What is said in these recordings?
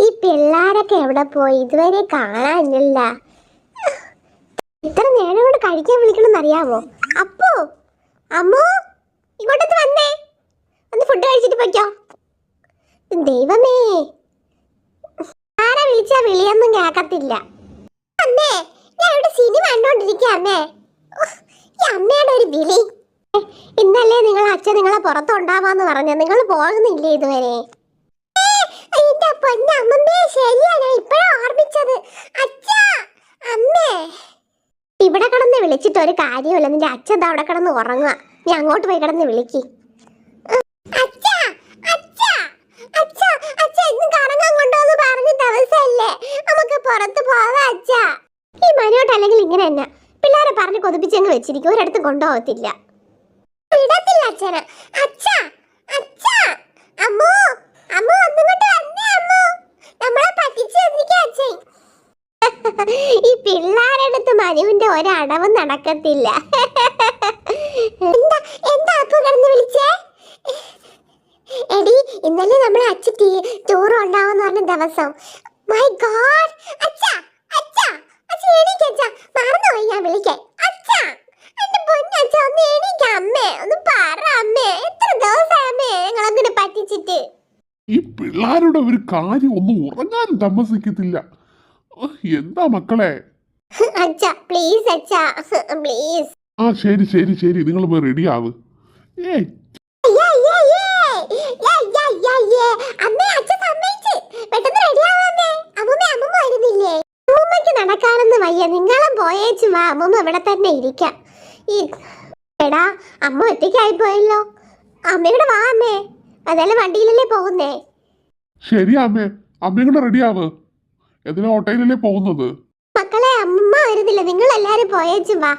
ഈ പിള്ളേരൊക്കെ എവിടെ പോയി? ഇതുവരെ കാണാനില്ല. ഇത്ര നേരം കൊണ്ട് കഴിക്കാൻ വിളിക്കണമെന്ന് അറിയാമോ? അപ്പോ അമ്മോ ഇങ്ങോട്ടത്ത് വന്നേ, ഒന്ന് ഫുഡ് കഴിച്ചിട്ട് പോയിക്കോ. ദൈവമേ, ആരാ വിളിച്ചാ വിളിയൊന്നും കേക്കത്തില്ല. അമ്മേ, ഞാൻ ഇവിടെ സിനിമ കണ്ടോണ്ടിരിക്കുക. അമ്മേ, ഈ അമ്മയുടെ ഒരു വിളി. ഇന്നല്ലേ നിങ്ങൾ അച്ഛൻ നിങ്ങളെ പുറത്തുണ്ടാവാന്ന് പറഞ്ഞ, നിങ്ങൾ പോകുന്നില്ലേ ഇതുവരെ? എന്റെ പൊന്നമ്മേ, ശരിയാ, ഞാൻ ഇപ്പഴാ ഓർമ്മിച്ചത്. അച്ഛാ, അമ്മേ, ഇവിടെ കിടന്ന് വിളിച്ചിട്ട് ഒരു കാര്യമില്ല. നിന്റെ അച്ഛൻ അവിടെ കിടന്ന് ഉറങ്ങുക. നീ അങ്ങോട്ട് പോയി കിടന്ന് വിളിക്ക്. പുറത്ത് പോവാ അച്ഛാ. ഈ മനോട്ട് അല്ലെങ്കിൽ ഇങ്ങനെ തന്നെ പിള്ളേരെ പറഞ്ഞ് കൊതിപ്പിച്ചങ്ങ് വെച്ചിരിക്കും, ഒരിടത്തും കൊണ്ടുപോകത്തില്ല. വിടത്തില്ല അച്ഛനെ. അച്ഛാ, അച്ഛാ, അമ്മോ, അമ്മോ, ഒന്നിങ്ങോട്ട് വന്നേ അമ്മോ, നമ്മളെ പറ്റിച്ചു തന്നിരിക്കാ അച്ഛൻ. ഈ പിള്ളേരെടുത്ത് മനുവിന്റെ ഒരടവും നടക്കത്തില്ല. എന്താ എന്താ അപ്പൊ കിടന്ന് വിളിച്ചേ? എടി, ഇന്നലെ നമ്മളെ അച്ഛൻ ടൂർ ഉണ്ടാവെന്ന് പറഞ്ഞ ദിവസം. മൈ ഗോഡ്, അച്ഛാ, അച്ഛാ, അച്ഛാ എണീക്ക് അച്ഛാ, മറന്നുപോയി ഞാൻ വിളിക്കാൻ. അച്ഛാ, എന്റെ പൊന്നച്ഛാ, ഒന്ന് എണീക്ക അമ്മേ, ഒന്ന് പറ അമ്മേ, എത്ര ദിവസമായി അമ്മേ ഞങ്ങളങ്ങനെ പറ്റിച്ചിട്ട്. ഈ പിള്ളേരുടെ ഒരു കാര്യം ഒന്നും ഉറങ്ങാനും താമസിക്കത്തില്ല. എന്താ മക്കളെ? അച്ഛാ പ്ലീസ്, അച്ഛാ പ്ലീസ്. ആ ശരി ശരി ശരി, നിങ്ങൾ പോയി റെഡി ആവ്. നടക്കാനൊന്നും വയ്യ, നിങ്ങളും പോയേച്ചു വാ. അമ്മൂമ്മ ഇവിടെ തന്നെ ഇരിക്കാം. എടാ, അമ്മ ഒറ്റയ്ക്കായി പോയല്ലോ. അമ്മയുടെ വാ അമ്മേ, അതെല്ലാം വണ്ടിയിലല്ലേ പോകുന്നേ. ശരി അമ്മേ, അമ്മയും കൂടെ റെഡി ആവ്. എന്തിനാ ഓട്ടോയിലല്ലേ പോകുന്നത്? മക്കളെ, അമ്മ വരുന്നില്ല, നിങ്ങൾ എല്ലാരും പോയേച്ചു വാ.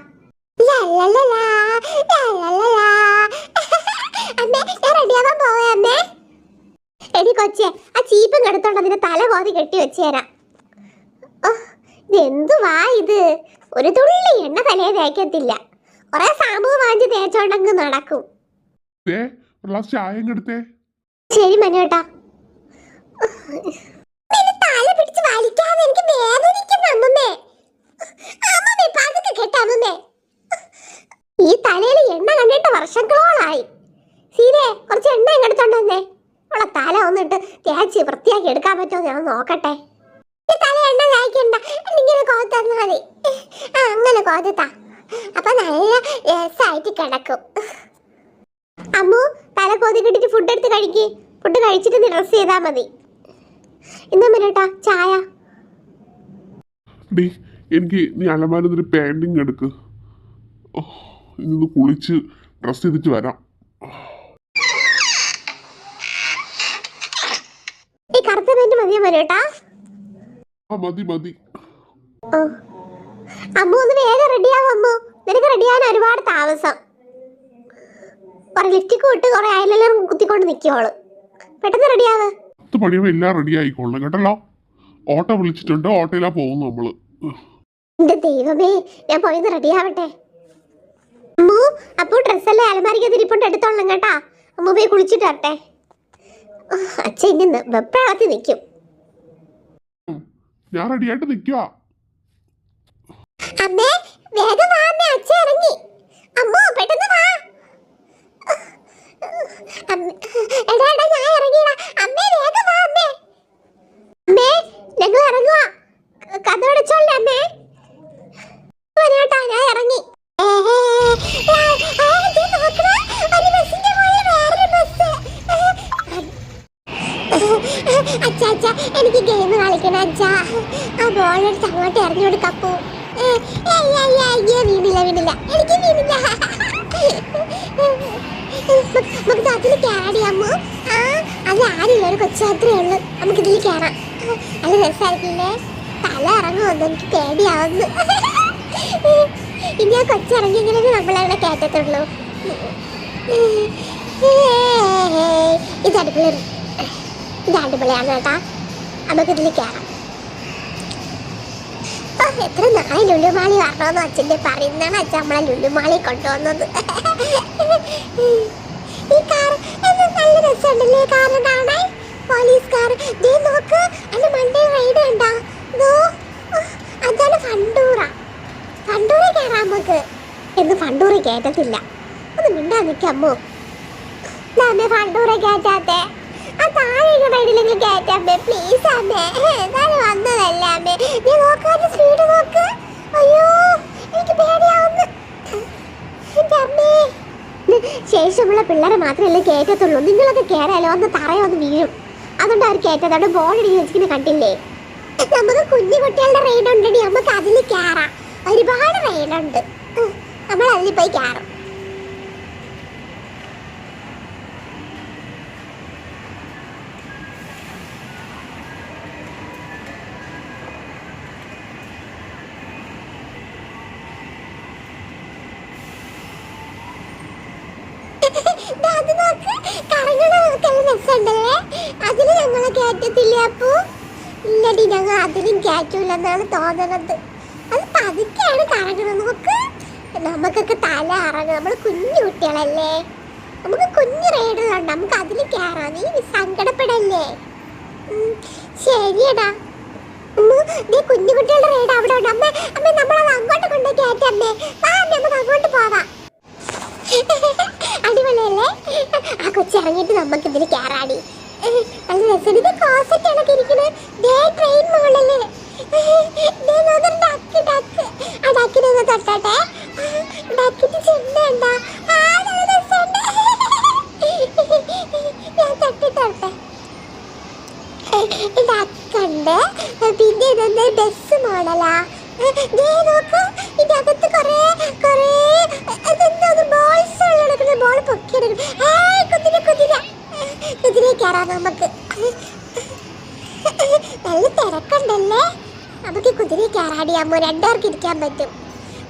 എടി കൊച്ചേ, ആ ചീപ്പും കെടുത്തോണ്ട് അതിന്റെ തല കോതി കെട്ടി വെച്ചേരാ. ഇതെന്തുവാ ഇത്? ഒരു തുള്ളി എണ്ണ തലയെ തേക്കത്തില്ല. കുറെ സാമ്പു വാങ്ങിച്ച് തേച്ചോണ്ടങ്ങ് നടക്കും. ശരി മനുവേട്ടാ. തല പിടിച്ച് വലിക്കാതെ എനിക്ക് വേദനിക്കുന്നു അമ്മമ്മേ. അമ്മമ്മേ പതുക്കെ കേട്ടമ്മമ്മേ. ഈ തലയിൽ എണ്ണ കണ്ടിട്ട് വർഷങ്ങളോളായി. സീരെ, കുറച്ച് എണ്ണ എടുത്തോണ്ടേ അവളെ തല ഒന്നിട്ട് തേച്ച് വൃത്തിയാക്കി എടുക്കാൻ പറ്റുമോ ഞാൻ നോക്കട്ടെ. തല എണ്ണ തേക്കണ്ട, ഇങ്ങനെ കോത്തന്നാ മതി. അങ്ങനെ കോത്താ, അപ്പൊ നല്ല രസമായിട്ട് കിടക്കും. അമ്മു, തല കോതി കിട്ടിട്ട് ഫുഡ് എടുത്ത് കഴിക്ക്. ഫുഡ് കഴിച്ചിട്ട് നീ ഡ്രസ് ചെയ്താ മതി. എന്നാ മനുവേട്ടാ ചായ. എനിക്ക് നീ അലമാരൊരു പാൻറ്റിങ് എടുക്ക്. ഇന്ന് കുളിച്ച് ഡ്രസ് ചെയ്തിട്ട് വരാം. ഈ കറുത്ത പാന്റ് മതിയോ മനുവേട്ടാ? മതി മതി. അമ്മു ഒന്ന് വേഗം റെഡിയാവും. അമ്മു, നിനക്ക് റെഡിയാവാൻ ഒരുപാട് താമസം. കുറെ ലിപ്റ്റിക് ഇട്ട് കുറെ അയലെല്ലാം കുത്തിക്കൊണ്ട് നിൽക്കുവോള്. പെട്ടെന്ന് റെഡിയാവ്. 10 മണിയാവുമ്പോൾ എല്ലാം റെഡി ആയിക്കോളണം കേട്ടല്ലോ. ഓട്ടോ വിളിച്ചിട്ടുണ്ട്, ഓട്ടോയിലാ പോകുന്നു നമ്മള്. എന്റെ ദൈവമേ, ഞാൻ പോയത് റെഡിയാവട്ടെ. അമ്മു, അപ്പോ ഡ്രസ്സല്ലേ അലമാരിക്ക് തിരിപ്പോണ്ട് എടുത്തോളണം കേട്ടാ. അമ്മു പോയി കുളിച്ചിട്ട് വരട്ടെ. അച്ഛൻ ഇന്ന് വെപ്രാളത്തിൽ നിൽക്കും. ഞാൻ റെഡിയായിട്ട് നിൽക്കുക. അമ്മേ വേഗം വാ അമ്മേ, അച്ഛൻ ഇറങ്ങി. അമ്മോ പെട്ടെന്ന് വാ. എടാ എടാ, ഞാൻ ഇറങ്ങിയടാ. അമ്മേ വേഗം വാ അമ്മേ. അമ്മേ, ഞങ്ങൾ ഇറങ്ങുവാ. കഥ അടച്ചോളേ അമ്മേ. ഞാൻ ഇറങ്ങി. അച്ഛാ അച്ഛാ, എനിക്ക് ഗെയിം കളിക്കണം അച്ഛാ. ആ ബോളെടുത്ത് അങ്ങോട്ട് എറിഞ്ഞു കൊടുക്കപ്പോ. വീണില്ല വീണില്ല, എനിക്ക് വീണില്ല. നമുക്ക് അതിൽ കയറിയാമോ? അത് ആരില്ല, ഒരു കൊച്ചുമാത്രേ ഉള്ളൂ. നമുക്ക് ഇതിൽ കയറാം. നല്ല രസമായിട്ടില്ലേ? തല ഇറങ്ങുമെന്ന് എനിക്ക് പേടിയാവുന്നു. ഇനി ആ കൊച്ചിറങ്ങിയെങ്കിലും നമ്മളവിടെ കയറ്റത്തുള്ളൂ. ഇത് അടിപൊളിയാണ് കേട്ടാ. നമുക്ക് ഇതിൽ കയറാം. എത്ര നാളെ ലുലുമാളി വരണമെന്ന് അച്ഛൻ്റെ പറയുന്നതാണ് അച്ഛൻ നമ്മളെ ലുലുമാളി കൊണ്ടുവന്നത്. ഈ കാർ നല്ല രസമുണ്ടല്ലേ? കാറ് കാണാൻ പോലീസ് കാർ. നോക്ക്, കേറ്റത്തില്ല. ഒന്ന് മിണ്ടാ നിൽക്കമ്മോ. അമ്മേ ഫണ്ടൂറെ കേറ്റാത്തെ, ആ താഴെ റൈഡിലെങ്കിൽ കേറ്റാമ്മേ പ്ലീസ് അമ്മേ. എന്നാലും വന്നതല്ല അമ്മേ. നീ നോക്കാതെ സ്പീഡ് നോക്ക്. അയ്യോ എനിക്ക് പേടിയാവുന്നു എൻ്റെ അമ്മേ. ശേഷമുള്ള പിള്ളേരെ മാത്രമല്ലേ കേറ്റത്തുള്ളൂ. നിങ്ങളൊക്കെ കയറാലോ ഒന്ന് തറയൊന്ന് വീഴും. അതുകൊണ്ട് അവർ കേറ്റത്. അവിടെ ബോർഡിൽ വെച്ചിങ്ങനെ കണ്ടില്ലേ? നമുക്ക് കുഞ്ഞു കുട്ടികളുടെ റൈഡ് ഉണ്ടെങ്കിൽ നമുക്ക് അതിൽ കയറാം. ഒരുപാട് റൈഡുണ്ട്, നമ്മൾ അതിൽ പോയി കയറും. അത് നോക്ക്, കറങ്ങണ രസമുണ്ടല്ലേ. അതില് ഞങ്ങളെ കയറ്റത്തില്ല. അപ്പോ ഇല്ലടി, ഞങ്ങൾ അതിലും കയറ്റൂലെന്നാണ് തോന്നണത്. അത് പതുക്കെയാണ് കറങ്ങണത്. നോക്ക്, നമുക്കൊക്കെ തല ഇറങ്ങും. നമ്മൾ കുഞ്ഞു കുട്ടികളല്ലേ, നമുക്ക് കുഞ്ഞു റൈഡുകളുണ്ട്, നമുക്ക് അതിൽ കയറാം. നീ സങ്കടപ്പെടല്ലേ. ശരിയടാ. കുഞ്ഞു കുട്ടികളുടെ റൈഡ് അവിടെ ഉണ്ട്. അമ്മ അമ്മ നമ്മളത് അങ്ങോട്ട് കൊണ്ടു കയറ്റമ്മേ. നമുക്ക് അങ്ങോട്ട് പോവാം. അടിപൊളിയല്ലേ? ആ കൊച്ചിറങ്ങിയിട്ട് നമുക്ക് ഇതിൽ കയറാടി. നല്ല രസം. ഇത് കോസറ്റ് കണക്ക് ഇരിക്കുന്നത്. ട്രെയിൻ മോളല്ലേ. ആ ഡക്കിനൊന്ന് തൊട്ടട്ടെ. ഡക്കിന് ചെന്നുണ്ട. ഞാൻ തൊട്ടിട്ടോട്ടെ. ഡക്കുണ്ട്. പിന്നെ ഇതെന്താ ബസ് മോഡലാ. നോക്ക്, ഇതിനകത്ത് കൊറേ ബോൾസ് ബോൾ പൊക്കിയെടുക്കണം. കുതിര കയറാം നമുക്ക്. നല്ല തിരക്കുണ്ടല്ലേ. നമുക്ക് കുതിര കയറാടിയാകുമ്പോ 2 പേർക്ക് ഇരിക്കാൻ പറ്റും.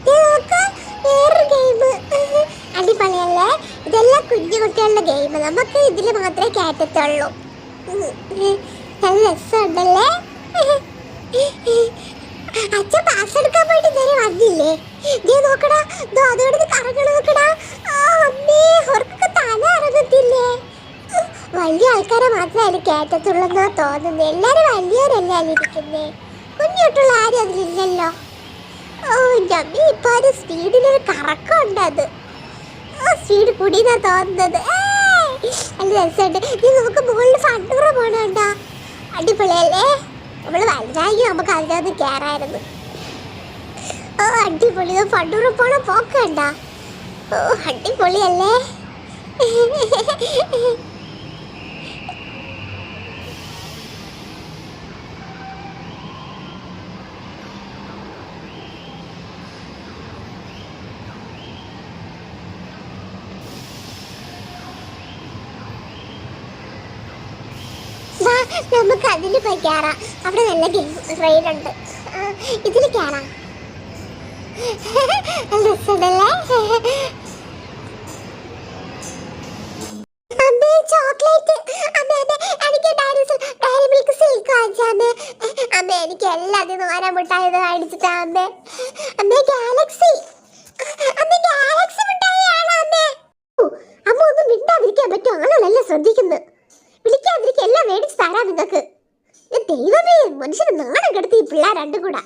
നോക്ക്, വേറൊരു ഗെയിം അടിപൊളിയല്ലേ. ഇതെല്ലാം കുഞ്ഞു കുട്ടികളുടെ ഗെയിം. നമുക്ക് ഇതിൽ മാത്രമേ കയറ്റത്തുള്ളൂ. നല്ല രസമുണ്ടല്ലേ. അച്ഛൻ പാസ് എടുക്കാൻ പോയിട്ട് ഇതുവരെ വന്നില്ലേ? നോക്കടാ, അതോടെ കറങ്ങണ നോക്കടാ. അമ്മേ, അവർക്കൊക്കെ തല ഇറങ്ങത്തില്ലേ? വലിയ ആൾക്കാരെ മാത്രമേ കയറ്റത്തുള്ളെന്നാ തോന്നുന്നത്. എല്ലാരും വലിയവരല്ലേ അതിലിരിക്കുന്നേ. കുഞ്ഞോട്ടുള്ള ആരും അതിലില്ലല്ലോ. ഞമ്മി ഇപ്പൊ ഒരു സ്പീഡിനൊരു കറക്കമുണ്ട്. അത് സ്പീഡ് കൂടിയെന്നാ തോന്നുന്നത്. നല്ല രസമുണ്ട്. നമുക്ക് മുകളിൽ ഫണ്ടൂറ പോണണ്ട. അടിപൊളിയല്ലേ. നമ്മൾ വലുതായി നമുക്ക് അതിനകത്ത് കയറായിരുന്നു. അടിപൊളി. ഫണ്ടൂറ പോണ പോക്കണ്ട. അടിപൊളിയല്ലേ. നമുക്ക് അതിൽ പോയി കയറാം. അവിടെ നല്ല റൈഡ് ഉണ്ട്. ഇതിൽ കയറാം. രസമുണ്ടല്ലേ. അമ്മേ ചോക്ലേറ്റ്. അമ്മേ എനിക്ക് ഡയറി മിൽക്ക് സിൽക്ക് വാങ്ങിച്ചാമ്മേ. അമ്മേ എനിക്ക് എല്ലാത്തിനും ഓരോ മുട്ടായി മേടിച്ചിട്ടാ അമ്മേ. അമ്മേ ഗാലക്സി. അമ്മേ ഗാലക്സി മുട്ടായിയാണോ അമ്മേ? അമ്മ ഒന്നും മിണ്ടാതിരിക്കാൻ പറ്റും. ആളുകളെല്ലാം ശ്രദ്ധിക്കുന്നു. വിളിക്കാതിരിക്കുക. എല്ലാം മേടിച്ച് തരാം നിങ്ങൾക്ക്. ദൈവമേ, മനുഷ്യന് നാണം കെടുത്തി ഈ പിള്ളേർ രണ്ടും കൂടെ.